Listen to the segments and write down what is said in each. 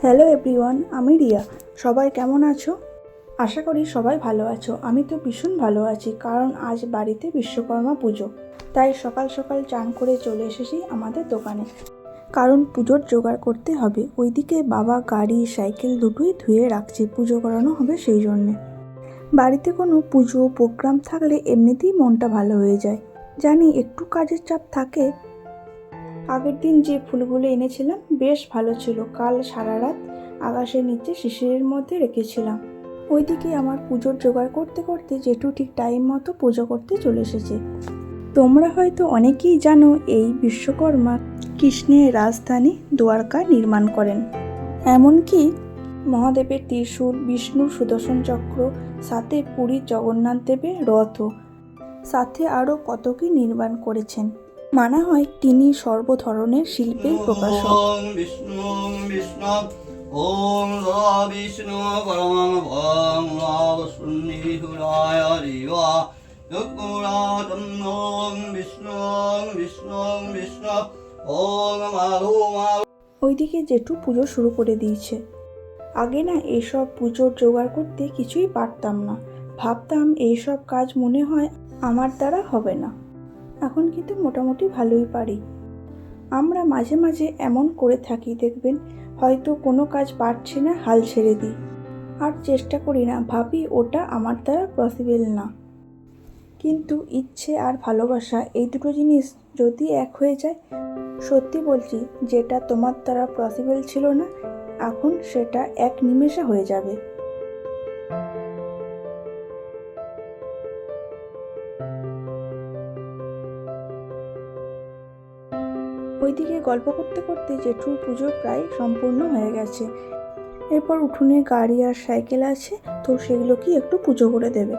Hello everyone, আমি রিয়া। সবাই কেমন আছো? আশা করি সবাই ভালো আছো। আমি তো ভীষণ ভালো আছি, কারণ আজ বাড়িতে বিশ্বকর্মা পুজো। তাই সকাল সকাল চান করে চলে এসেছি আমাদের দোকানে, কারণ পুজোর জোগাড় করতে হবে। ওইদিকে বাবা গাড়ি সাইকেল দুটোই ধুয়ে রাখছে, পুজো করানো হবে সেই জন্যে। বাড়িতে কোনো পুজো প্রোগ্রাম থাকলে এমনিতেই মনটা ভালো হয়ে যায়। জানি একটু কাজের চাপ থাকে। আগের দিন যে ফুলগুলো এনেছিলাম বেশ ভালো ছিল। কাল সারা রাত আকাশের নিচে শিশিরের মধ্যে রেখেছিলাম। ওইদিকে আমার পুজোর জোগাড় করতে করতে জেঠু ঠিক টাইম মতো পুজো করতে চলে এসেছে। তোমরা হয়তো অনেকেই জানো, এই বিশ্বকর্মা কৃষ্ণের রাজধানী দ্বারকা নির্মাণ করেন। এমনকি মহাদেবের ত্রিশূল, বিষ্ণুর সুদর্শন চক্র, সাথে পুরীর জগন্নাথ দেবের রথও, সাথে আরও কত কি নির্মাণ করেছেন। মানা হয় তিনি সর্ব ধরনের শিল্পের প্রকাশক। ওম বিষ্ণু পরমং ভং শূন্যহুরায় রিবা যুক্তরাতম ওম বিষ্ণু বিষ্ণু বিষ্ণু ওম মাধু। ওইদিকে জেঠু পুজো শুরু করে দিয়েছে। আগে না এইসব পুজোর জোগাড় করতে কিছুই পারতাম না, ভাবতাম এইসব কাজ মনে হয় আমার দ্বারা হবে না। এখন কিন্তু মোটামুটি ভালোই পারি। আমরা মাঝে মাঝে এমন করে থাকি, দেখবেন হয়তো কোনো কাজ পারছি না, হাল ছেড়ে দিই, আর চেষ্টা করি না, ভাবি ওটা আমার দ্বারা পসিবল না। কিন্তু ইচ্ছে আর ভালোবাসা, এই দুটো জিনিস যদি এক হয়ে যায়, সত্যি বলছি, যেটা তোমার দ্বারা পসিবল ছিল না, এখন সেটা এক নিমেষে হয়ে যাবে। ওইদিকে গল্প করতে করতে জেঠুর পুজো প্রায় সম্পূর্ণ হয়ে গেছে। এরপর উঠোনে গাড়ি আর সাইকেল আছে, তো সেগুলোকে একটু পুজো করে দেবে।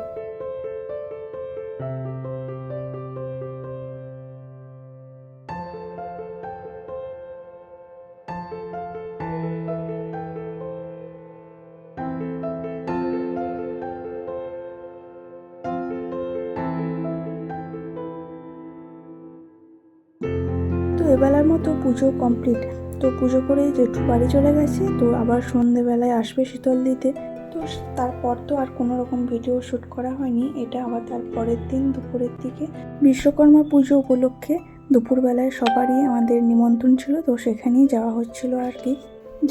তো এবেলার মতো পুজো কমপ্লিট। তো পুজো করে জেঠু বাড়ি চলে গেছে, তো আবার সন্ধেবেলায় আসবে শীতল দিতে। তো তারপর তো আর কোনো রকম ভিডিও শ্যুট করা হয়নি। এটা আবার তার পরের দিন দুপুরের দিকে বিশ্বকর্মা পুজো উপলক্ষে দুপুরবেলায় সবারই আমাদের নিমন্ত্রণ ছিল, তো সেখানেই যাওয়া হচ্ছিল আর কি।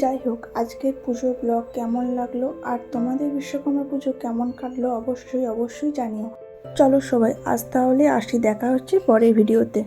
যাই হোক, আজকের পুজো ব্লগ কেমন লাগলো আর তোমাদের বিশ্বকর্মা পুজো কেমন কাটলো অবশ্যই জানিও। চলো সবাই আজ তাহলে আসি, দেখা হচ্ছে পরের ভিডিওতে।